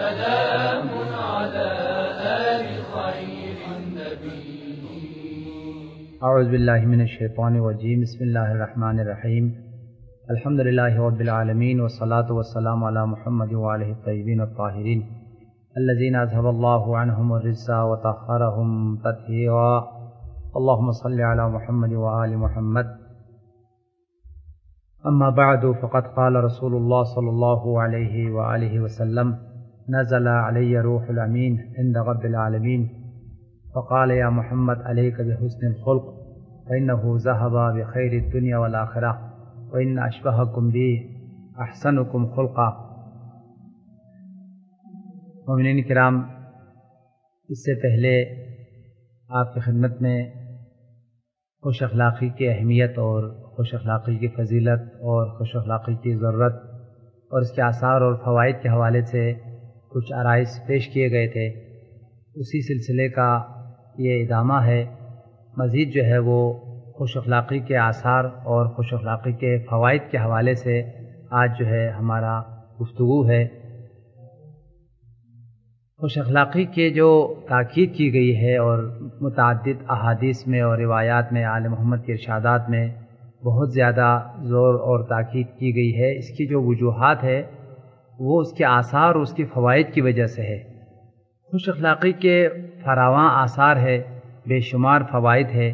سلام على آل خير النبي. اعوذ باللہ من الشیطان الرجیم. بسم اللہ الرحمن الرحیم. الحمد للہ رب العالمین والصلاة والسلام علی محمد وآلہ الطیبین الطاہرین الذین اذهب اللہ عنہم الرجس وطہرہم تطہیرا. اللہم صل علی محمد وآل محمد. اما بعد فقد قال رسول اللہ صلی اللہ علیہ وآلہ وسلم نزل علی روح الامین عند رب العالمین فقال یا محمد علیک بحسن الخلق فإنه ذهب بخیر الدنیا والآخرہ وَإِنَّ أَشْبَهَكُمْ بِهِ أَحْسَنُكُمْ خُلْقًا. مومنین کرام، اس سے پہلے آپ کی خدمت میں خوش اخلاقی کی اہمیت اور خوش اخلاقی کی فضیلت اور خوش اخلاقی کی ضرورت اور اس کے آثار اور فوائد کے حوالے سے کچھ عرائض پیش کیے گئے تھے. اسی سلسلے کا یہ ادامہ ہے. مزید جو ہے وہ خوش اخلاقی کے آثار اور خوش اخلاقی کے فوائد کے حوالے سے آج جو ہے ہمارا گفتگو ہے. خوش اخلاقی کے جو تاکید کی گئی ہے اور متعدد احادیث میں اور روایات میں آل محمد کے ارشادات میں بہت زیادہ زور اور تاکید کی گئی ہے. اس کی جو وجوہات ہے وہ اس کے آثار اور اس کے فوائد کی وجہ سے ہے. خوش اخلاقی کے فراواں آثار ہے، بے شمار فوائد ہے،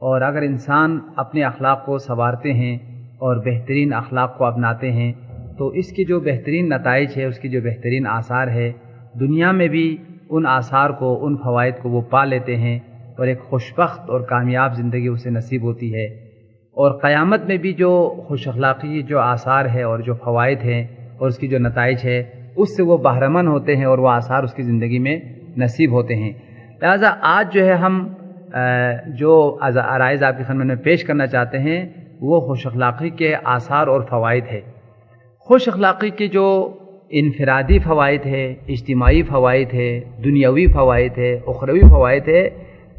اور اگر انسان اپنے اخلاق کو سنوارتے ہیں اور بہترین اخلاق کو اپناتے ہیں تو اس کے جو بہترین نتائج ہے، اس کی جو بہترین آثار ہے، دنیا میں بھی ان آثار کو، ان فوائد کو وہ پا لیتے ہیں اور ایک خوشبخت اور کامیاب زندگی اسے نصیب ہوتی ہے. اور قیامت میں بھی جو خوش اخلاقی جو آثار ہے اور جو فوائد ہیں اور اس کی جو نتائج ہے اس سے وہ بہرمند ہوتے ہیں اور وہ آثار اس کی زندگی میں نصیب ہوتے ہیں. لہذا آج جو ہے ہم جو عرائض آپ کی خدمت میں پیش کرنا چاہتے ہیں وہ خوش اخلاقی کے آثار اور فوائد ہے. خوش اخلاقی کے جو انفرادی فوائد ہے، اجتماعی فوائد ہے، دنیاوی فوائد ہے، اخروی فوائد ہے،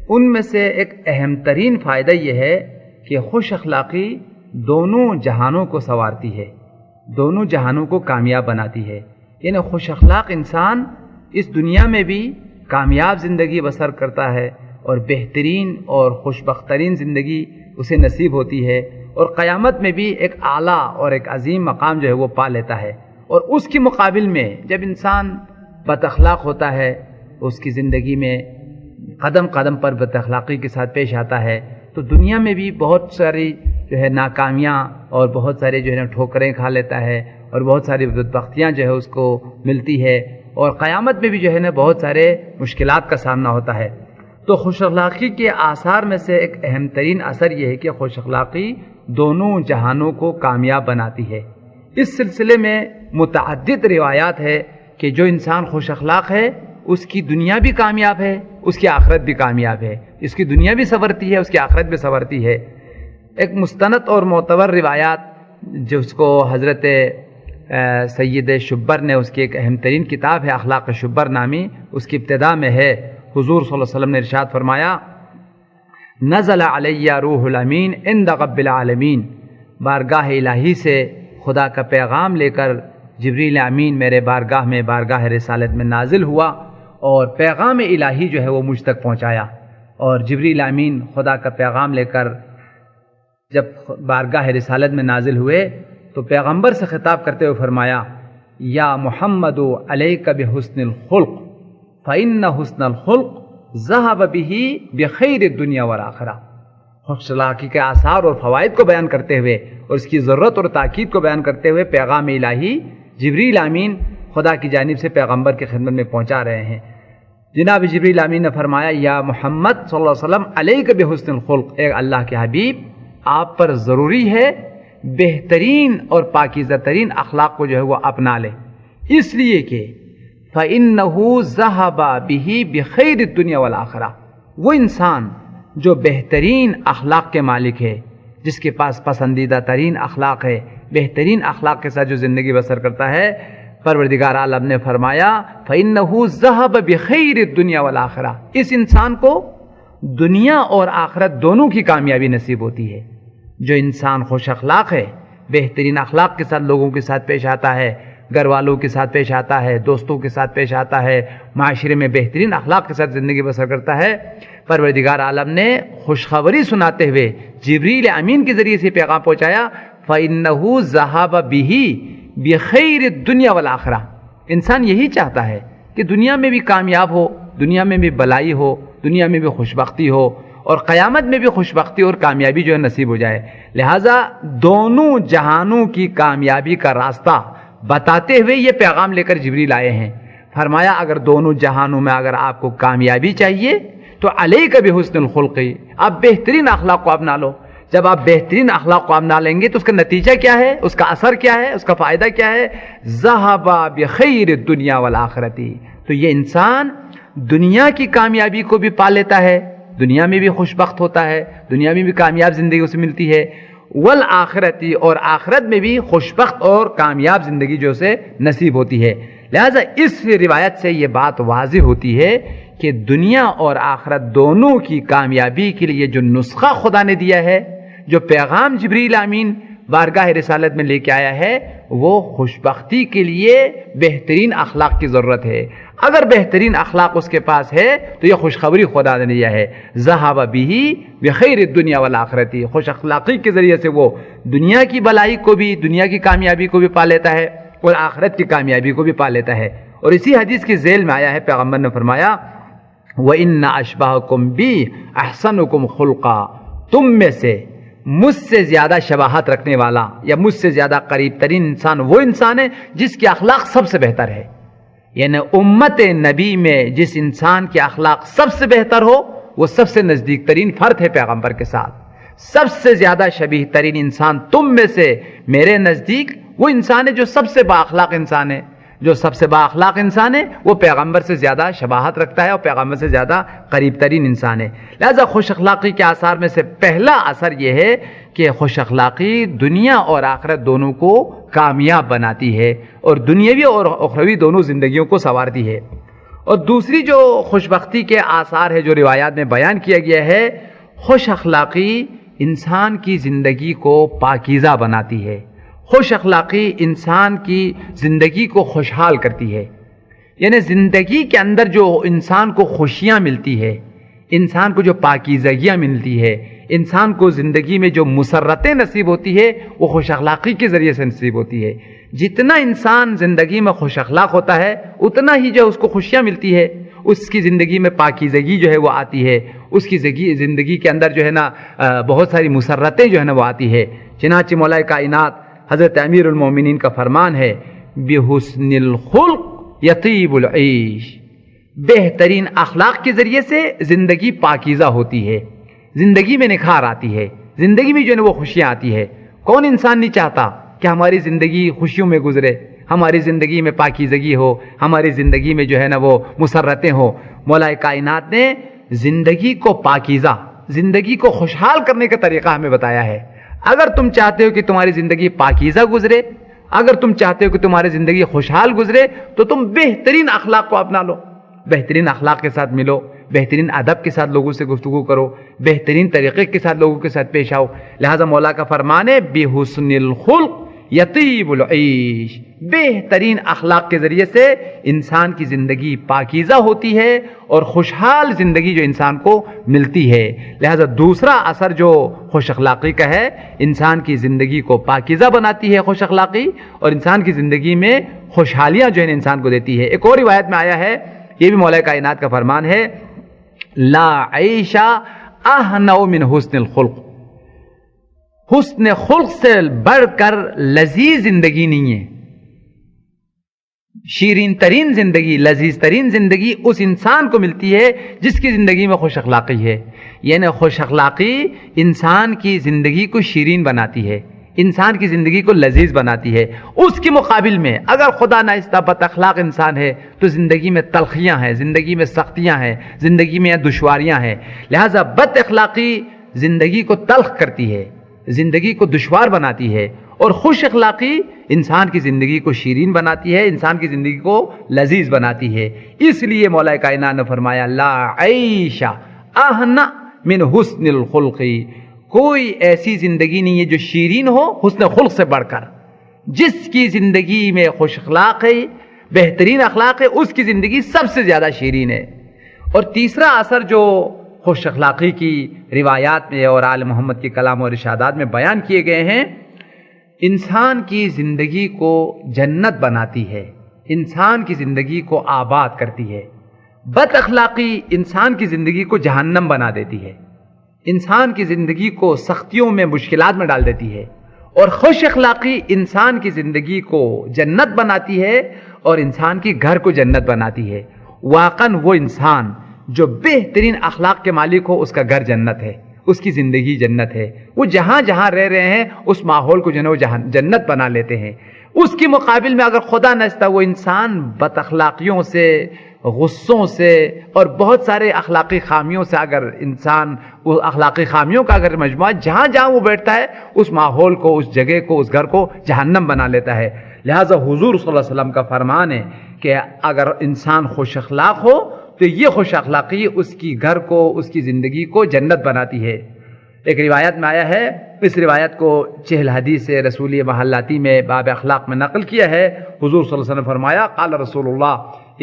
ان میں سے ایک اہم ترین فائدہ یہ ہے کہ خوش اخلاقی دونوں جہانوں کو سنوارتی ہے، دونوں جہانوں کو کامیاب بناتی ہے. یعنی خوش اخلاق انسان اس دنیا میں بھی کامیاب زندگی بسر کرتا ہے اور بہترین اور خوشبخترین زندگی اسے نصیب ہوتی ہے، اور قیامت میں بھی ایک اعلیٰ اور ایک عظیم مقام جو ہے وہ پا لیتا ہے. اور اس کے مقابل میں جب انسان بد اخلاق ہوتا ہے، اس کی زندگی میں قدم قدم پر بد اخلاقی کے ساتھ پیش آتا ہے، تو دنیا میں بھی بہت ساری جو ہے ناکامیاں اور بہت سارے جو ہے ٹھوکریں کھا لیتا ہے اور بہت ساری بدبختیاں جو ہے اس کو ملتی ہے، اور قیامت میں بھی جو ہے نا بہت سارے مشکلات کا سامنا ہوتا ہے. تو خوش اخلاقی کے آثار میں سے ایک اہم ترین اثر یہ ہے کہ خوش اخلاقی دونوں جہانوں کو کامیاب بناتی ہے. اس سلسلے میں متعدد روایات ہے کہ جو انسان خوش اخلاق ہے اس کی دنیا بھی کامیاب ہے، اس کی آخرت بھی کامیاب ہے. اس کی دنیا بھی سنورتی ہے، اس کی آخرت بھی سنورتی ہے. ایک مستند اور معتبر روایات جس کو حضرت سید شبر نے، اس کی ایک اہم ترین کتاب ہے اخلاق شبر نامی، اس کی ابتدا میں ہے حضور صلی اللہ علیہ وسلم نے ارشاد فرمایا نزل علی روح الامین عند رب العالمین. بارگاہ الہی سے خدا کا پیغام لے کر جبریل امین میرے بارگاہ میں، بارگاہ رسالت میں نازل ہوا اور پیغام الہی جو ہے وہ مجھ تک پہنچایا. اور جبریل امین خدا کا پیغام لے کر جب بارگاہ رسالت میں نازل ہوئے تو پیغمبر سے خطاب کرتے ہوئے فرمایا یا محمد علیک بحسن الخلق فإن حسن الخلق ذهب به بخیر الدنیا والآخرہ. خوش اخلاقی کے آثار اور فوائد کو بیان کرتے ہوئے اور اس کی ضرورت اور تاکید کو بیان کرتے ہوئے پیغام الہی جبریل امین خدا کی جانب سے پیغمبر کی خدمت میں پہنچا رہے ہیں. جناب جبریل امین نے فرمایا یا محمد صلی اللہ علیہ وسلم علیک بحسن الخلق، اے اللہ کے حبیب آپ پر ضروری ہے بہترین اور پاکیزہ ترین اخلاق کو جو ہے وہ اپنا لے، اس لیے کہ فَإِنَّهُ ذَهَبَ بِهِ بِخَيْرِ الدُّنْيَا وَالْآخِرَةِ. وہ انسان جو بہترین اخلاق کے مالک ہے، جس کے پاس پسندیدہ ترین اخلاق ہے، بہترین اخلاق کے ساتھ جو زندگی بسر کرتا ہے، پروردگار عالم نے فرمایا فَإِنَّهُ ذَهَبَ بِخَيْرِ الدُّنْيَا وَالْآخِرَةِ. اس انسان کو دنیا اور آخرت دونوں کی کامیابی نصیب ہوتی ہے. جو انسان خوش اخلاق ہے، بہترین اخلاق کے ساتھ لوگوں کے ساتھ پیش آتا ہے، گھر والوں کے ساتھ پیش آتا ہے، دوستوں کے ساتھ پیش آتا ہے، معاشرے میں بہترین اخلاق کے ساتھ زندگی بسر کرتا ہے، پروردگار عالم نے خوشخبری سناتے ہوئے جبریل امین کے ذریعے سے پیغام پہنچایا، فَإِنَّهُ ذَهَبَ بِهِ بِخَيْرِ الدُّنْيَا وَالْآخِرَةِ۔ انسان یہی چاہتا ہے کہ دنیا میں بھی کامیاب ہو، دنیا میں بھی بلائی ہو، دنیا میں بھی خوشبختی ہو، اور قیامت میں بھی خوشبختی اور کامیابی جو ہے نصیب ہو جائے۔ لہٰذا دونوں جہانوں کی کامیابی کا راستہ بتاتے ہوئے یہ پیغام لے کر جبریل آئے ہیں۔ فرمایا اگر دونوں جہانوں میں اگر آپ کو کامیابی چاہیے تو علیک بحسن الخلق، آپ بہترین اخلاق کو اپنا لو۔ جب آپ بہترین اخلاق کو اپنا لیں گے تو اس کا نتیجہ کیا ہے، اس کا اثر کیا ہے، اس کا فائدہ کیا ہے؟ ذہب بخیر الدنیا والآخرۃ، تو یہ انسان دنیا کی کامیابی کو بھی پا لیتا ہے، دنیا میں بھی خوشبخت ہوتا ہے، دنیا میں بھی کامیاب زندگی اسے ملتی ہے، والآخرت، اور آخرت میں بھی خوشبخت اور کامیاب زندگی جو اسے نصیب ہوتی ہے۔ لہٰذا اس روایت سے یہ بات واضح ہوتی ہے کہ دنیا اور آخرت دونوں کی کامیابی کے لیے جو نسخہ خدا نے دیا ہے، جو پیغام جبریل امین بارگاہ رسالت میں لے کے آیا ہے، وہ خوشبختی کے لیے بہترین اخلاق کی ضرورت ہے۔ اگر بہترین اخلاق اس کے پاس ہے تو یہ خوشخبری خدا نے دیا ہے، ذہب بہ بخیر الدنیا والآخرۃ، خوش اخلاقی کے ذریعے سے وہ دنیا کی بلائی کو بھی، دنیا کی کامیابی کو بھی پا لیتا ہے اور آخرت کی کامیابی کو بھی پا لیتا ہے۔ اور اسی حدیث کی ذیل میں آیا ہے، پیغمبر نے فرمایا وَإِنَّ أَشْبَهَكُمْ بِي أَحْسَنُكُمْ خُلْقًا، تم میں سے مجھ سے زیادہ شباہت رکھنے والا یا مجھ سے زیادہ قریب ترین انسان وہ انسان ہے جس کے اخلاق سب سے بہتر ہے۔ یعنی امت نبی میں جس انسان کے اخلاق سب سے بہتر ہو وہ سب سے نزدیک ترین فرد ہے پیغمبر کے ساتھ۔ سب سے زیادہ شبیہ ترین انسان تم میں سے میرے نزدیک وہ انسان ہے جو سب سے با اخلاق انسان ہے۔ جو سب سے با اخلاق انسان ہے وہ پیغمبر سے زیادہ شباہت رکھتا ہے اور پیغمبر سے زیادہ قریب ترین انسان ہے۔ لہذا خوش اخلاقی کے آثار میں سے پہلا اثر یہ ہے کہ خوش اخلاقی دنیا اور آخرت دونوں کو کامیاب بناتی ہے اور دنیاوی اور اخروی دونوں زندگیوں کو سنوارتی ہے۔ اور دوسری جو خوشبختی کے آثار ہے جو روایات میں بیان کیا گیا ہے، خوش اخلاقی انسان کی زندگی کو پاکیزہ بناتی ہے، خوش اخلاقی انسان کی زندگی کو خوشحال کرتی ہے۔ یعنی زندگی کے اندر جو انسان کو خوشیاں ملتی ہے، انسان کو جو پاکیزگیاں ملتی ہے، انسان کو زندگی میں جو مسرتیں نصیب ہوتی ہے وہ خوش اخلاقی کے ذریعے سے نصیب ہوتی ہے۔ جتنا انسان زندگی میں خوش اخلاق ہوتا ہے اتنا ہی جو اس کو خوشیاں ملتی ہے، اس کی زندگی میں پاکیزگی جو ہے وہ آتی ہے، اس کی زندگی کے اندر جو ہے نا بہت ساری مسرتیں جو ہے نا وہ آتی ہے۔ چنانچہ مولا کائنات حضرت امیر المومنین کا فرمان ہے بحسن الخلق یطیب العیش، بہترین اخلاق کے ذریعے سے زندگی پاکیزہ ہوتی ہے، زندگی میں نکھار آتی ہے، زندگی میں جو ہے وہ خوشیاں آتی ہے۔ کون انسان نہیں چاہتا کہ ہماری زندگی خوشیوں میں گزرے، ہماری زندگی میں پاکیزگی ہو، ہماری زندگی میں جو ہے نا وہ مسرتیں ہو۔ مولا کائنات نے زندگی کو پاکیزہ، زندگی کو خوشحال کرنے کا طریقہ ہمیں بتایا ہے۔ اگر تم چاہتے ہو کہ تمہاری زندگی پاکیزہ گزرے، اگر تم چاہتے ہو کہ تمہاری زندگی خوشحال گزرے تو تم بہترین اخلاق کو اپنا لو، بہترین اخلاق کے ساتھ ملو، بہترین ادب کے ساتھ لوگوں سے گفتگو کرو، بہترین طریقے کے ساتھ لوگوں کے ساتھ پیش آؤ۔ لہذا مولا کا فرمان ہے بحسن الخلق یطیب العیش، بہترین اخلاق کے ذریعے سے انسان کی زندگی پاکیزہ ہوتی ہے اور خوشحال زندگی جو انسان کو ملتی ہے۔ لہذا دوسرا اثر جو خوش اخلاقی کا ہے، انسان کی زندگی کو پاکیزہ بناتی ہے خوش اخلاقی، اور انسان کی زندگی میں خوشحالیاں جو ہے انسان کو دیتی ہے۔ ایک اور روایت میں آیا ہے، یہ بھی مولا کائنات کا فرمان ہے لا عیش اہنو من حسن الخلق، حسن خلق سے بڑھ کر لذیذ زندگی نہیں ہے۔ شیرین ترین زندگی، لذیذ ترین زندگی اس انسان کو ملتی ہے جس کی زندگی میں خوش اخلاقی ہے۔ یعنی خوش اخلاقی انسان کی زندگی کو شیرین بناتی ہے، انسان کی زندگی کو لذیذ بناتی ہے۔ اس کے مقابل میں اگر خدا ناخواستہ بد اخلاق انسان ہے تو زندگی میں تلخیاں ہیں، زندگی میں سختیاں ہیں، زندگی میں دشواریاں ہیں۔ لہذا بد اخلاقی زندگی کو تلخ کرتی ہے، زندگی کو دشوار بناتی ہے، اور خوش اخلاقی انسان کی زندگی کو شیرین بناتی ہے، انسان کی زندگی کو لذیذ بناتی ہے۔ اس لیے مولا کائنات نے فرمایا لا عیش اہن من حسن الخلق، کوئی ایسی زندگی نہیں ہے جو شیرین ہو حسن خلق سے بڑھ کر۔ جس کی زندگی میں خوش اخلاق ہے، بہترین اخلاق ہے، اس کی زندگی سب سے زیادہ شیرین ہے۔ اور تیسرا اثر جو خوش اخلاقی کی روایات میں اور آل محمد کے کلام اور ارشادات میں بیان کیے گئے ہیں، انسان کی زندگی کو جنت بناتی ہے، انسان کی زندگی کو آباد کرتی ہے۔ بد اخلاقی انسان کی زندگی کو جہنم بنا دیتی ہے، انسان کی زندگی کو سختیوں میں، مشکلات میں ڈال دیتی ہے۔ اور خوش اخلاقی انسان کی زندگی کو جنت بناتی ہے اور انسان کی گھر کو جنت بناتی ہے۔ واقعاً وہ انسان جو بہترین اخلاق کے مالک ہو، اس کا گھر جنت ہے، اس کی زندگی جنت ہے، وہ جہاں جہاں رہ رہے ہیں اس ماحول کو جو ہے وہ جنت بنا لیتے ہیں۔ اس کے مقابل میں اگر خدا نخواستہ وہ انسان بد اخلاقیوں سے، غصوں سے اور بہت سارے اخلاقی خامیوں سے، اگر انسان وہ اخلاقی خامیوں کا اگر مجموعہ جہاں جہاں وہ بیٹھتا ہے، اس ماحول کو، اس جگہ کو، اس گھر کو جہنم بنا لیتا ہے۔ لہٰذا حضور صلی اللہ علیہ وسلم کا فرمان ہے کہ اگر انسان خوش اخلاق ہو تو یہ خوش اخلاقی اس کی گھر کو، اس کی زندگی کو جنت بناتی ہے۔ ایک روایت میں آیا ہے، اس روایت کو چہل حدیث رسولی محلاتی میں باب اخلاق میں نقل کیا ہے۔ حضور صلی اللہ علیہ وسلم نے فرمایا، قال رسول اللہ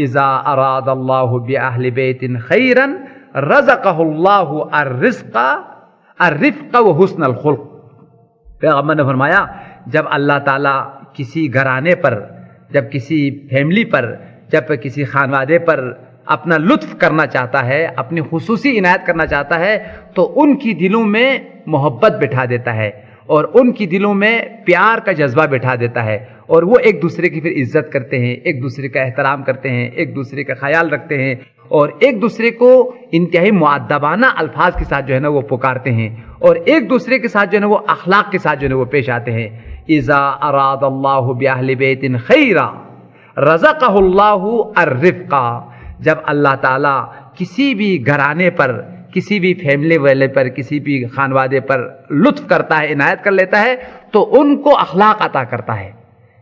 اذا اراد اللہ باہل بیت خیرا رزقہ اللہ الرفق وحسن الخلق۔ پیغمبر نے فرمایا، جب اللہ تعالیٰ کسی گھرانے پر، جب کسی فیملی پر، جب کسی خانوادے پر اپنا لطف کرنا چاہتا ہے، اپنی خصوصی عنایت کرنا چاہتا ہے، تو ان کی دلوں میں محبت بٹھا دیتا ہے اور ان کی دلوں میں پیار کا جذبہ بٹھا دیتا ہے، اور وہ ایک دوسرے کی پھر عزت کرتے ہیں، ایک دوسرے کا احترام کرتے ہیں، ایک دوسرے کا خیال رکھتے ہیں، اور ایک دوسرے کو انتہائی مؤدبانہ الفاظ کے ساتھ جو ہے نا وہ پکارتے ہیں، اور ایک دوسرے کے ساتھ جو ہے نا وہ اخلاق کے ساتھ جو ہے نا وہ پیش آتے ہیں۔ اذا اراد اللہ باہل بیت خیرا رزقہ اللہ الرفق۔ جب اللہ تعالیٰ کسی بھی گھرانے پر، کسی بھی فیملی والے پر، کسی بھی خانوادے پر لطف کرتا ہے، عنایت کر لیتا ہے، تو ان کو اخلاق عطا کرتا ہے۔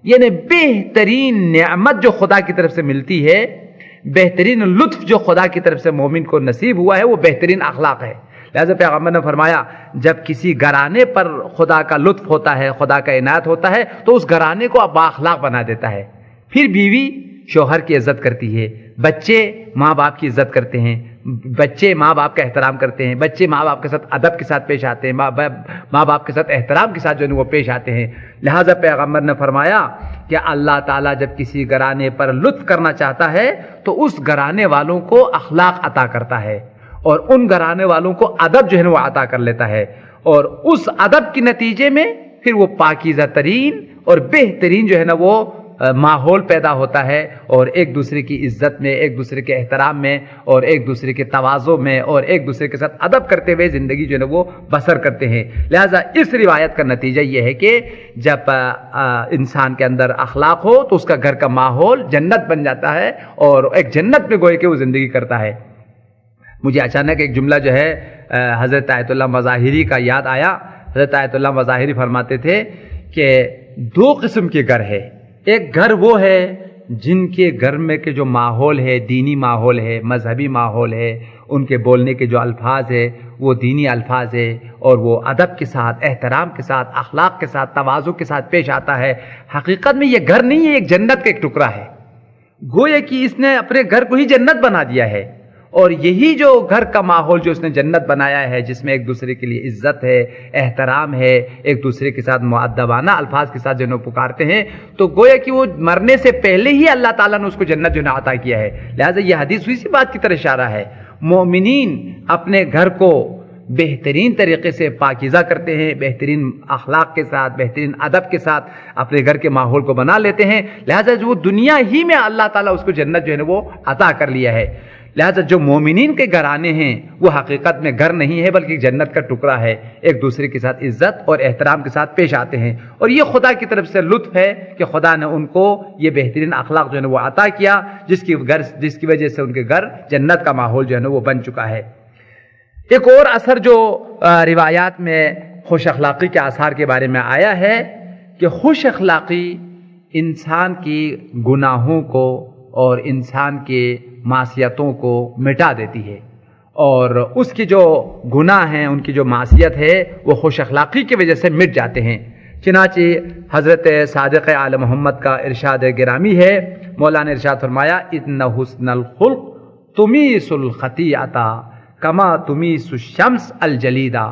یعنی بہترین نعمت جو خدا کی طرف سے ملتی ہے، بہترین لطف جو خدا کی طرف سے مومن کو نصیب ہوا ہے، وہ بہترین اخلاق ہے۔ لہذا پیغمبر نے فرمایا، جب کسی گھرانے پر خدا کا لطف ہوتا ہے، خدا کا عنایت ہوتا ہے، تو اس گھرانے کو با اخلاق بنا دیتا ہے۔ پھر بیوی شوہر کی عزت کرتی ہے، بچے ماں باپ کی عزت کرتے ہیں، بچے ماں باپ کا احترام کرتے ہیں، بچے ماں باپ کے ساتھ ادب کے ساتھ پیش آتے ہیں، ماں باپ کے ساتھ احترام کے ساتھ جو ہے وہ پیش آتے ہیں۔ لہٰذا پیغمبر نے فرمایا کہ اللہ تعالیٰ جب کسی گھرانے پر لطف کرنا چاہتا ہے تو اس گھرانے والوں کو اخلاق عطا کرتا ہے، اور ان گھرانے والوں کو ادب جو ہے وہ عطا کر لیتا ہے، اور اس ادب کے نتیجے میں پھر وہ پاکیزہ ترین اور بہترین جو ہے نا وہ ماحول پیدا ہوتا ہے، اور ایک دوسرے کی عزت میں، ایک دوسرے کے احترام میں، اور ایک دوسرے کے تواضع میں، اور ایک دوسرے کے ساتھ ادب کرتے ہوئے زندگی جو ہے وہ بسر کرتے ہیں۔ لہٰذا اس روایت کا نتیجہ یہ ہے کہ جب انسان کے اندر اخلاق ہو تو اس کا گھر کا ماحول جنت بن جاتا ہے، اور ایک جنت میں گوئے کہ وہ زندگی کرتا ہے۔ مجھے اچانک ایک جملہ جو ہے حضرت آیت اللہ مظاہری کا یاد آیا۔ حضرت آیت اللہ مظاہری فرماتے تھے کہ دو قسم کے گھر ہے، ایک گھر وہ ہے جن کے گھر میں کے جو ماحول ہے، دینی ماحول ہے، مذہبی ماحول ہے، ان کے بولنے کے جو الفاظ ہے وہ دینی الفاظ ہے، اور وہ ادب کے ساتھ، احترام کے ساتھ، اخلاق کے ساتھ، تواضع کے ساتھ پیش آتا ہے۔ حقیقت میں یہ گھر نہیں ہے، ایک جنت کا ایک ٹکڑا ہے، گویا کہ اس نے اپنے گھر کو ہی جنت بنا دیا ہے۔ اور یہی جو گھر کا ماحول جو اس نے جنت بنایا ہے، جس میں ایک دوسرے کے لیے عزت ہے، احترام ہے، ایک دوسرے کے ساتھ مؤدبانہ الفاظ کے ساتھ جو پکارتے ہیں، تو گویا کہ وہ مرنے سے پہلے ہی اللہ تعالیٰ نے اس کو جنت جو عطا کیا ہے۔ لہٰذا یہ حدیث اسی بات کی طرف اشارہ ہے، مومنین اپنے گھر کو بہترین طریقے سے پاکیزہ کرتے ہیں، بہترین اخلاق کے ساتھ، بہترین ادب کے ساتھ اپنے گھر کے ماحول کو بنا لیتے ہیں۔ لہٰذا جو دنیا ہی میں اللہ تعالیٰ اس کو جنت جو ہے وہ عطا کر لیا ہے۔ لہذا جو مومنین کے گھرانے ہیں وہ حقیقت میں گھر نہیں ہے بلکہ جنت کا ٹکڑا ہے، ایک دوسرے کے ساتھ عزت اور احترام کے ساتھ پیش آتے ہیں، اور یہ خدا کی طرف سے لطف ہے کہ خدا نے ان کو یہ بہترین اخلاق جو ہے وہ عطا کیا، جس کی وجہ سے ان کے گھر جنت کا ماحول جو ہے وہ بن چکا ہے۔ ایک اور اثر جو روایات میں خوش اخلاقی کے آثار کے بارے میں آیا ہے کہ خوش اخلاقی انسان کی گناہوں کو اور انسان کے معصیتوں کو مٹا دیتی ہے، اور اس کی جو گناہ ہیں، ان کی جو معصیت ہے وہ خوش اخلاقی کی وجہ سے مٹ جاتے ہیں۔ چنانچہ حضرت صادق آل محمد کا ارشاد گرامی ہے، مولانا نے ارشاد فرمایا اِنَّ حُسْنَ الْخُلْقِ تُمِيسُ الْخَطِيئَةَ کما تمیس الشمس الجلیدہ۔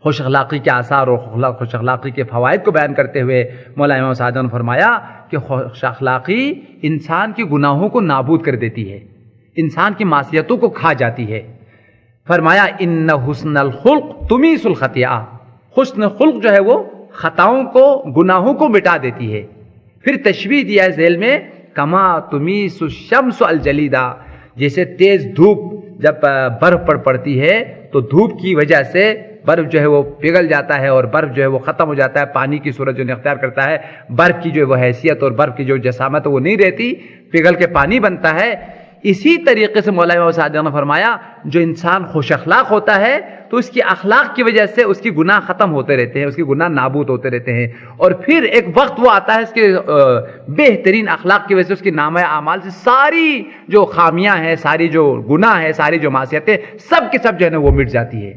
خوش اخلاقی کے آثار اور خوش اخلاقی کے فوائد کو بیان کرتے ہوئے مولانا امام سعدی نے فرمایا کہ خوش اخلاقی انسان کے گناہوں کو نابود کر دیتی ہے، انسان کی معصیتوں کو کھا جاتی ہے۔ فرمایا ان حسن الخلق تمیس الخطیئہ، حسن خلق جو ہے وہ خطاؤں کو، گناہوں کو مٹا دیتی ہے۔ پھر تشبیہ دیا ہے ذیل میں کما تمیس الشمس الجلیدہ، جیسے تیز دھوپ جب برف پر پڑتی ہے تو دھوپ کی وجہ سے برف جو ہے وہ پگھل جاتا ہے اور برف جو ہے وہ ختم ہو جاتا ہے، پانی کی صورت جو اختیار کرتا ہے، برف کی جو وہ حیثیت اور برف کی جو جسامت وہ نہیں رہتی، پگھل کے پانی بنتا ہے۔ اسی طریقے سے مولانا امام سعدی نے فرمایا جو انسان خوش اخلاق ہوتا ہے تو اس کی اخلاق کی وجہ سے اس کی گناہ ختم ہوتے رہتے ہیں، اس کی گناہ نابود ہوتے رہتے ہیں، اور پھر ایک وقت وہ آتا ہے اس کے بہترین اخلاق کی وجہ سے اس کی نامہ اعمال سے ساری جو خامیاں ہیں، ساری جو گناہ ہے، ساری جو معصیتیں سب کے سب جو ہے نا وہ مٹ جاتی ہے۔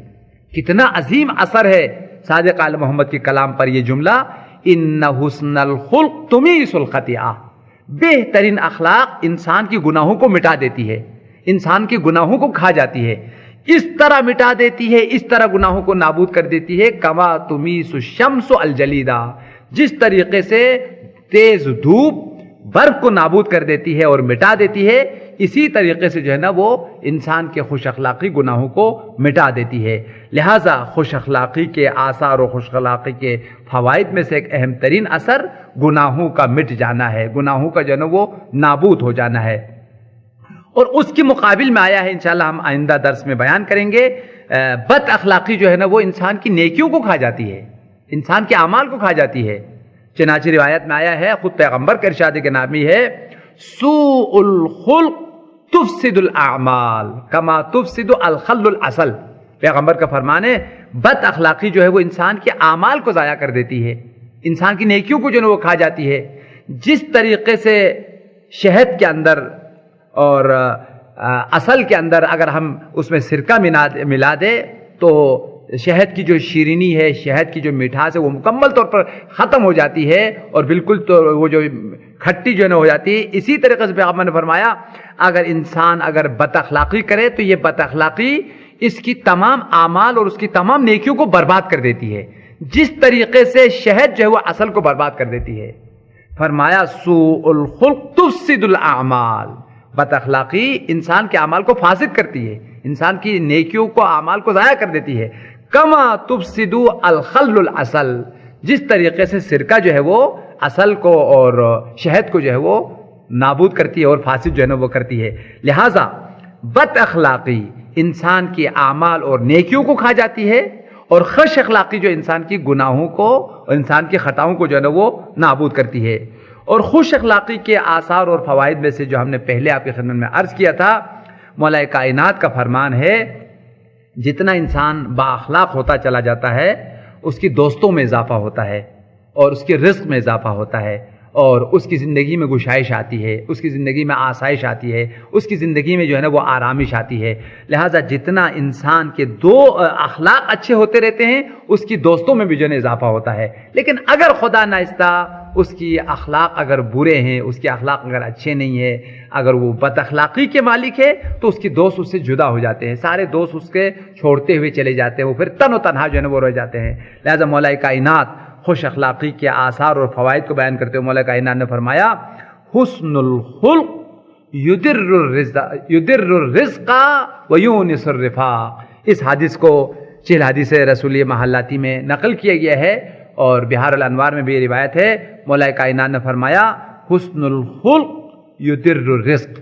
کتنا عظیم اثر ہے صادق آل محمد کے کلام پر یہ جملہ ان حسن الخلق تمیس الخطیئہ، بہترین اخلاق انسان کی گناہوں کو مٹا دیتی ہے، انسان کے گناہوں کو کھا جاتی ہے، اس طرح مٹا دیتی ہے، اس طرح گناہوں کو نابود کر دیتی ہے کما تمیس الشمس الجلیدہ، جس طریقے سے تیز دھوپ برف کو نابود کر دیتی ہے اور مٹا دیتی ہے، اسی طریقے سے جو ہے نا وہ انسان کے خوش اخلاقی گناہوں کو مٹا دیتی ہے۔ لہٰذا خوش اخلاقی کے آثار اور خوش اخلاقی کے فوائد میں سے ایک اہم ترین اثر گناہوں کا مٹ جانا ہے، گناہوں کا جو ہے نا وہ نابود ہو جانا ہے۔ اور اس کے مقابل میں آیا ہے، انشاءاللہ ہم آئندہ درس میں بیان کریں گے، بد اخلاقی جو ہے نا وہ انسان کی نیکیوں کو کھا جاتی ہے، انسان کے اعمال کو کھا جاتی ہے۔ چنانچہ روایت میں آیا ہے، خود پیغمبر کا ارشاد گرامی ہے سوء الخلق تفسد الاعمال کما تفسد الخل العسل۔ پیغمبر کا فرمان ہے بد اخلاقی جو ہے وہ انسان کے اعمال کو ضائع کر دیتی ہے، انسان کی نیکیوں کو جو ہے وہ کھا جاتی ہے۔ جس طریقے سے شہد کے اندر اور اصل کے اندر اگر ہم اس میں سرکہ ملا دے تو شہد کی جو شیرینی ہے، شہد کی جو مٹھاس ہے وہ مکمل طور پر ختم ہو جاتی ہے اور بالکل تو وہ جو کھٹی جو ہے ہو جاتی ہے۔ اسی طریقے سے پیغمبر نے فرمایا اگر انسان اگر بد اخلاقی کرے تو یہ بد اخلاقی اس کی تمام اعمال اور اس کی تمام نیکیوں کو برباد کر دیتی ہے، جس طریقے سے شہد جو ہے وہ اصل کو برباد کر دیتی ہے۔ فرمایا سوء الخلق تفسد الاعمال، بد اخلاقی انسان کے اعمال کو فاسد کرتی ہے، انسان کی نیکیوں کو اعمال کو ضائع کر دیتی ہے۔ کما تفسد الخل العسل، جس طریقے سے سرکہ جو ہے وہ اصل کو اور شہد کو جو ہے وہ نابود کرتی ہے اور فاسد جو ہے نا وہ کرتی ہے۔ لہٰذا بد اخلاقی انسان کی اعمال اور نیکیوں کو کھا جاتی ہے، اور خوش اخلاقی جو انسان کی گناہوں کو اور انسان کی خطاؤں کو جو ہے نا وہ نابود کرتی ہے۔ اور خوش اخلاقی کے آثار اور فوائد میں سے جو ہم نے پہلے آپ کی خدمت میں عرض کیا تھا، مولا کائنات کا فرمان ہے جتنا انسان با اخلاق ہوتا چلا جاتا ہے اس کی دوستوں میں اضافہ ہوتا ہے اور اس کے رزق میں اضافہ ہوتا ہے اور اس کی زندگی میں گشائش آتی ہے، اس کی زندگی میں آسائش آتی ہے، اس کی زندگی میں جو ہے نا وہ آرامش آتی ہے۔ لہٰذا جتنا انسان کے دو اخلاق اچھے ہوتے رہتے ہیں اس کی دوستوں میں بھی جو ہے نا اضافہ ہوتا ہے۔ لیکن اگر خدا ناخواستہ اس کی اخلاق اگر برے ہیں، اس کے اخلاق اگر اچھے نہیں ہیں، اگر وہ بد اخلاقی کے مالک ہے تو اس کی دوست اس سے جدا ہو جاتے ہیں، سارے دوست اس کے چھوڑتے ہوئے چلے جاتے ہیں، وہ پھر تن و تنہا جو ہے نا وہ رہ جاتے ہیں۔ لہٰذا مولا کائنات خوش اخلاقی کے آثار اور فوائد کو بیان کرتے ہوئے مولا کائنات نے فرمایا حسن الخلق یدر الرزق ویونس الرفاق۔ اس حدیث کو چہل حدیث رسولی محلاتی میں نقل کیا گیا ہے اور بہار الانوار میں بھی یہ روایت ہے۔ مولا کائنات نے فرمایا حسن الخلق یدر الرزق،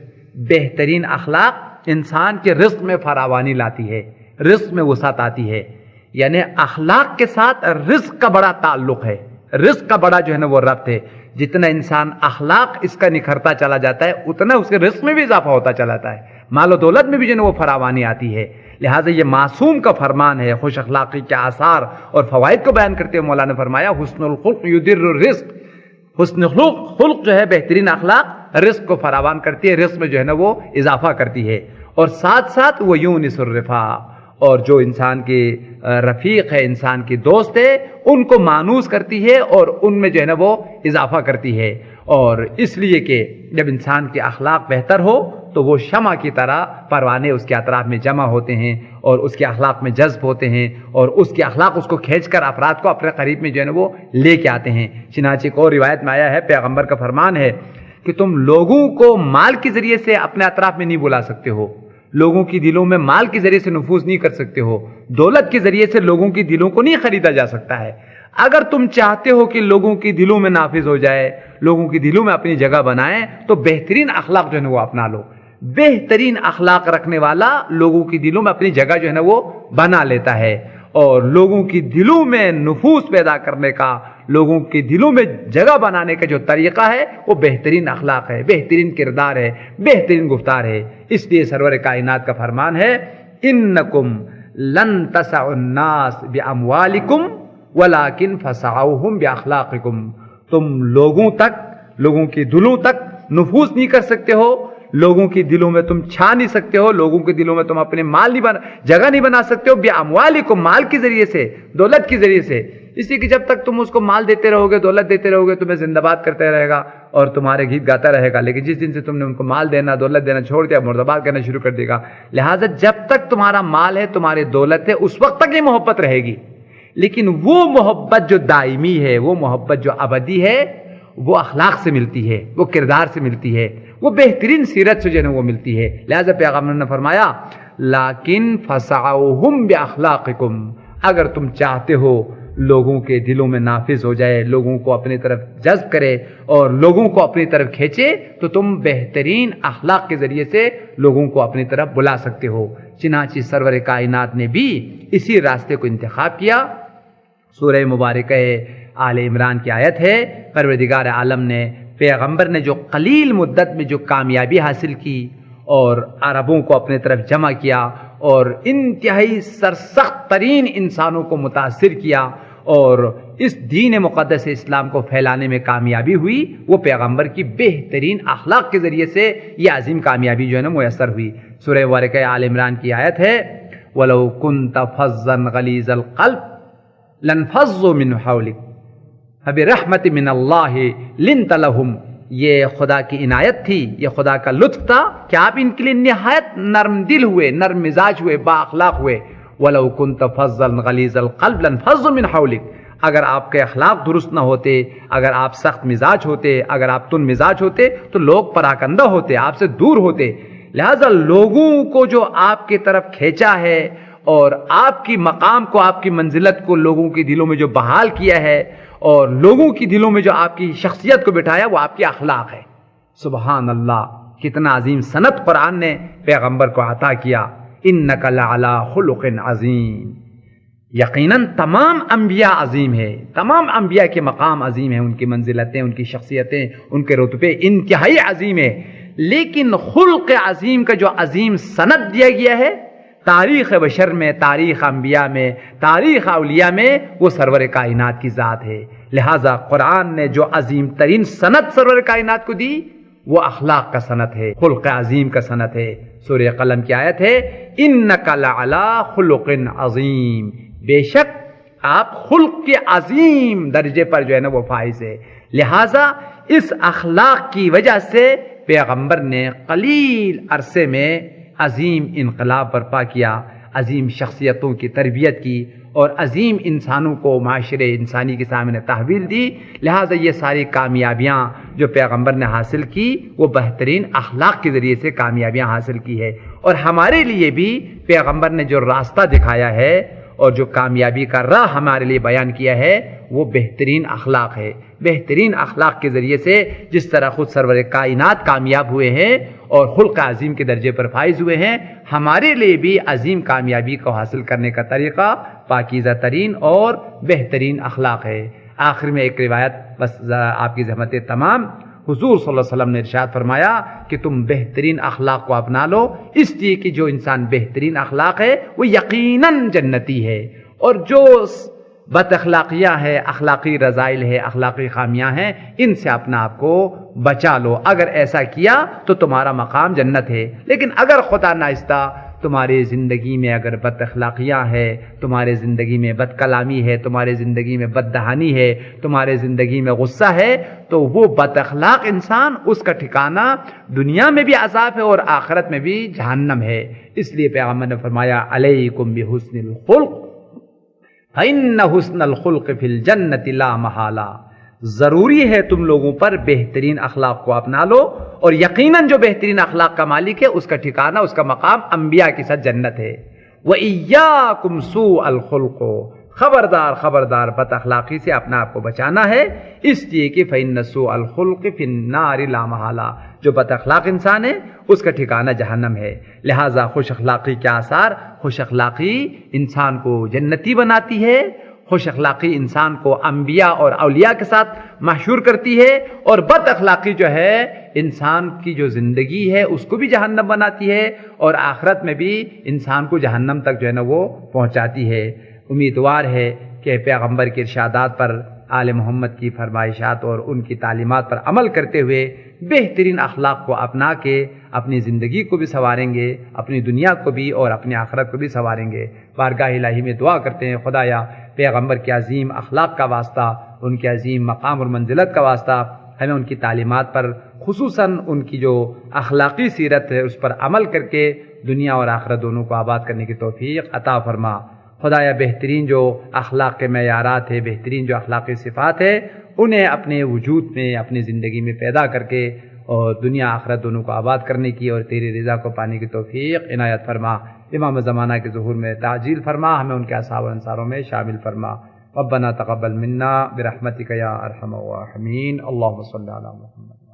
بہترین اخلاق انسان کے رزق میں فراوانی لاتی ہے، رزق میں وسعت آتی ہے۔ یعنی اخلاق کے ساتھ رزق کا بڑا تعلق ہے، رزق کا بڑا جو ہے نا وہ ربط ہے۔ جتنا انسان اخلاق اس کا نکھرتا چلا جاتا ہے اتنا اس کے رزق میں بھی اضافہ ہوتا چلا جاتا ہے، مال و دولت میں بھی جو ہے نا وہ فراوانی آتی ہے۔ لہٰذا یہ معصوم کا فرمان ہے۔ خوش اخلاقی کے آثار اور فوائد کو بیان کرتے ہوئے مولانا نے فرمایا حسن الخلق یدر الرزق، حسن خلق جو ہے بہترین اخلاق رزق کو فراوان کرتی ہے، رزق میں جو ہے نا وہ اضافہ کرتی ہے، اور ساتھ ساتھ وہ یونس الرفاق، اور جو انسان کے رفیق ہے، انسان کی دوست ہے، ان کو مانوس کرتی ہے اور ان میں جو ہے نا وہ اضافہ کرتی ہے۔ اور اس لیے کہ جب انسان کے اخلاق بہتر ہو تو وہ شمع کی طرح پروانے اس کے اطراف میں جمع ہوتے ہیں اور اس کے اخلاق میں جذب ہوتے ہیں، اور اس کے اخلاق اس کو کھینچ کر افراد کو اپنے قریب میں جو ہے نا وہ لے کے آتے ہیں۔ چنانچہ ایک اور روایت میں آیا ہے، پیغمبر کا فرمان ہے کہ تم لوگوں کو مال کے ذریعے سے اپنے اطراف میں نہیں بلا سکتے ہو، لوگوں کی دلوں میں مال کے ذریعے سے نفوذ نہیں کر سکتے ہو، دولت کے ذریعے سے لوگوں کی دلوں کو نہیں خریدا جا سکتا ہے۔ اگر تم چاہتے ہو کہ لوگوں کی دلوں میں نافذ ہو جائے، لوگوں کی دلوں میں اپنی جگہ بنائیں، تو بہترین اخلاق جو ہے نا وہ اپنا لو۔ بہترین اخلاق رکھنے والا لوگوں کی دلوں میں اپنی جگہ جو ہے نا وہ بنا لیتا ہے، اور لوگوں کی دلوں میں نفوذ پیدا کرنے کا، لوگوں کی دلوں میں جگہ بنانے کا جو طریقہ ہے وہ بہترین اخلاق ہے، بہترین کردار ہے، بہترین گفتار ہے۔ اس لیے سرور کائنات کا فرمان ہے، انکم لن تسعوا الناس باموالکم ولکن فسعوہم باخلاقکم۔ تم لوگوں تک، لوگوں کے دلوں تک نفوذ نہیں کر سکتے ہو، لوگوں کی دلوں میں تم چھا نہیں سکتے ہو، لوگوں کے دلوں میں تم اپنے مال نہیں جگہ نہیں بنا سکتے ہو، باموالکم، مال کے ذریعے سے، دولت کے ذریعے سے۔ اس لیے کہ جب تک تم اس کو مال دیتے رہو گے، دولت دیتے رہو گے، تمہیں زندہ باد کرتے رہے گا اور تمہارے گیت گاتا رہے گا، لیکن جس دن سے تم نے ان کو مال دینا، دولت دینا چھوڑ دیا، مرد آباد کرنا شروع کر دے گا۔ لہٰذا جب تک تمہارا مال ہے، تمہاری دولت ہے، اس وقت تک یہ محبت رہے گی، لیکن وہ محبت جو دائمی ہے، وہ محبت جو ابدی ہے، وہ اخلاق سے ملتی ہے، وہ کردار سے ملتی ہے، وہ بہترین سیرت سے جو ہے وہ ملتی ہے۔ لہذا پیغمبر نے فرمایا، لیکن فسعوہم باخلاقکم، اگر تم چاہتے ہو لوگوں کے دلوں میں نافذ ہو جائے، لوگوں کو اپنی طرف جذب کرے اور لوگوں کو اپنی طرف کھینچے، تو تم بہترین اخلاق کے ذریعے سے لوگوں کو اپنی طرف بلا سکتے ہو۔ چنانچہ سرور کائنات نے بھی اسی راستے کو انتخاب کیا۔ سورہ مبارکہ آل عمران کی آیت ہے، پروردگار عالم نے، پیغمبر نے جو قلیل مدت میں جو کامیابی حاصل کی اور عربوں کو اپنے طرف جمع کیا اور انتہائی سرسخت ترین انسانوں کو متاثر کیا اور اس دین مقدس اسلام کو پھیلانے میں کامیابی ہوئی، وہ پیغمبر کی بہترین اخلاق کے ذریعے سے یہ عظیم کامیابی جو ہے نا میسر ہوئی۔ سورہ مبارکہ آل عمران کی آیت ہے، وَلَوْ كُنْتَ فَظًّا غَلِيظَ الْقَلْبِ لَانفَضُّوا مِنْ حَوْلِكَ فَبِرَحْمَةٍ مِّنَ اللَّهِ لِنْتَ لَهُمْ۔ یہ خدا کی عنایت تھی، یہ خدا کا لطف تھا کہ آپ ان کے لیے نہایت نرم دل ہوئے، نرم مزاج ہوئے، با اخلاق ہوئے۔ وَلَوْ كُنْتَ فَظًّا غَلِيظَ الْقَلْبِ لَانفَضُّوا مِنْ حَوْلِكَ، اگر آپ کے اخلاق درست نہ ہوتے، اگر آپ سخت مزاج ہوتے، اگر آپ تن مزاج ہوتے، تو لوگ پراکندہ ہوتے، آپ سے دور ہوتے۔ لہذا لوگوں کو جو آپ کی طرف کھینچا ہے اور آپ کی مقام کو، آپ کی منزلت کو لوگوں کے دلوں میں جو بحال کیا ہے اور لوگوں کی دلوں میں جو آپ کی شخصیت کو بٹھایا، وہ آپ کی اخلاق ہے۔ سبحان اللہ، کتنا عظیم سند قرآن نے پیغمبر کو عطا کیا، انک لعلی خلق عظیم۔ یقیناً تمام انبیاء عظیم ہے، تمام انبیاء کے مقام عظیم ہیں، ان کی منزلتیں، ان کی شخصیتیں، ان کے رتبے انتہائی عظیم ہے، لیکن خلق عظیم کا جو عظیم سند دیا گیا ہے تاریخ بشر میں، تاریخ انبیاء میں، تاریخ اولیاء میں، وہ سرور کائنات کی ذات ہے۔ لہٰذا قرآن نے جو عظیم ترین سند سرور کائنات کو دی، وہ اخلاق کا سند ہے، خلق عظیم کا سند ہے۔ سورہ قلم کی آیت ہے، انک لعلی خلق عظیم، بے شک آپ خلق کے عظیم درجے پر جو ہے نا وہ فائز ہے۔ لہٰذا اس اخلاق کی وجہ سے پیغمبر نے قلیل عرصے میں عظیم انقلاب برپا کیا، عظیم شخصیتوں کی تربیت کی اور عظیم انسانوں کو معاشرے انسانی کے سامنے تحویل دی۔ لہٰذا یہ ساری کامیابیاں جو پیغمبر نے حاصل کی، وہ بہترین اخلاق کے ذریعے سے کامیابیاں حاصل کی ہے، اور ہمارے لیے بھی پیغمبر نے جو راستہ دکھایا ہے اور جو کامیابی کا راہ ہمارے لیے بیان کیا ہے، وہ بہترین اخلاق ہے۔ بہترین اخلاق کے ذریعے سے جس طرح خود سرور کائنات کامیاب ہوئے ہیں اور خلق عظیم کے درجے پر فائز ہوئے ہیں، ہمارے لیے بھی عظیم کامیابی کو حاصل کرنے کا طریقہ پاکیزہ ترین اور بہترین اخلاق ہے۔ آخر میں ایک روایت بس آپ کی زحمت تمام، حضور صلی اللہ علیہ وسلم نے ارشاد فرمایا کہ تم بہترین اخلاق کو اپنا لو، اس لیے کہ جو انسان بہترین اخلاق ہے وہ یقیناً جنتی ہے، اور جو بد اخلاقیاں ہیں، اخلاقی رذائل ہے، اخلاقی خامیاں ہیں، ان سے اپنا آپ کو بچا لو۔ اگر ایسا کیا تو تمہارا مقام جنت ہے، لیکن اگر خدا ناخواستہ تمہاری زندگی میں اگر بد اخلاقیاں ہے، تمہارے زندگی میں بد کلامی ہے، تمہارے زندگی میں بد دہانی ہے، تمہارے زندگی میں غصہ ہے، تو وہ بد اخلاق انسان، اس کا ٹھکانہ دنیا میں بھی عذاب ہے اور آخرت میں بھی جہنم ہے۔ اس لیے پیغمبر نے فرمایا علیکم بحسن الخلق فإن حسن الخلق فی الجنۃ لا محالہ، ضروری ہے تم لوگوں پر بہترین اخلاق کو اپنا لو، اور یقیناً جو بہترین اخلاق کا مالک ہے اس کا ٹھکانہ، اس کا مقام انبیاء کے ساتھ جنت ہے۔ وَإِيَّاكُمْ سُوءَ الْخُلْقِ، خبردار خبردار بد اخلاقی سے اپنا آپ کو بچانا ہے، اس لیے کہ فإن سوء الخلق فی النار لا محالہ، جو بد اخلاق انسان ہے اس کا ٹھکانہ جہنم ہے۔ لہٰذا خوش اخلاقی کے آثار، خوش اخلاقی انسان کو جنتی بناتی ہے، خوش اخلاقی انسان کو انبیاء اور اولیاء کے ساتھ محشور کرتی ہے، اور بد اخلاقی جو ہے انسان کی جو زندگی ہے اس کو بھی جہنم بناتی ہے، اور آخرت میں بھی انسان کو جہنم تک جو ہے نا وہ پہنچاتی ہے۔ امیدوار ہے کہ پیغمبر کے ارشادات پر، آل محمد کی فرمائشات اور ان کی تعلیمات پر عمل کرتے ہوئے بہترین اخلاق کو اپنا کے اپنی زندگی کو بھی سنواریں گے، اپنی دنیا کو بھی اور اپنی آخرت کو بھی سنواریں گے۔ بارگاہ الہی میں دعا کرتے ہیں، خدایا پیغمبر کے عظیم اخلاق کا واسطہ، ان کے عظیم مقام اور منزلت کا واسطہ، ہمیں ان کی تعلیمات پر، خصوصاً ان کی جو اخلاقی سیرت ہے اس پر عمل کر کے دنیا اور آخرت دونوں کو آباد کرنے کی توفیق عطا فرما۔ خدایا بہترین جو اخلاق کے معیارات ہے، بہترین جو اخلاقی صفات ہے، انہیں اپنے وجود میں، اپنی زندگی میں پیدا کر کے اور دنیا آخرت دونوں کو آباد کرنے کی اور تیری رضا کو پانے کی توفیق عنایت فرما۔ امام زمانہ کے ظہور میں تعجیل فرما، ہمیں ان کے اصحاب و انصاروں میں شامل فرما۔ ربنا تقبل منا برحمتک یا ارحم الراحمین، اللہم صلی علی محمد۔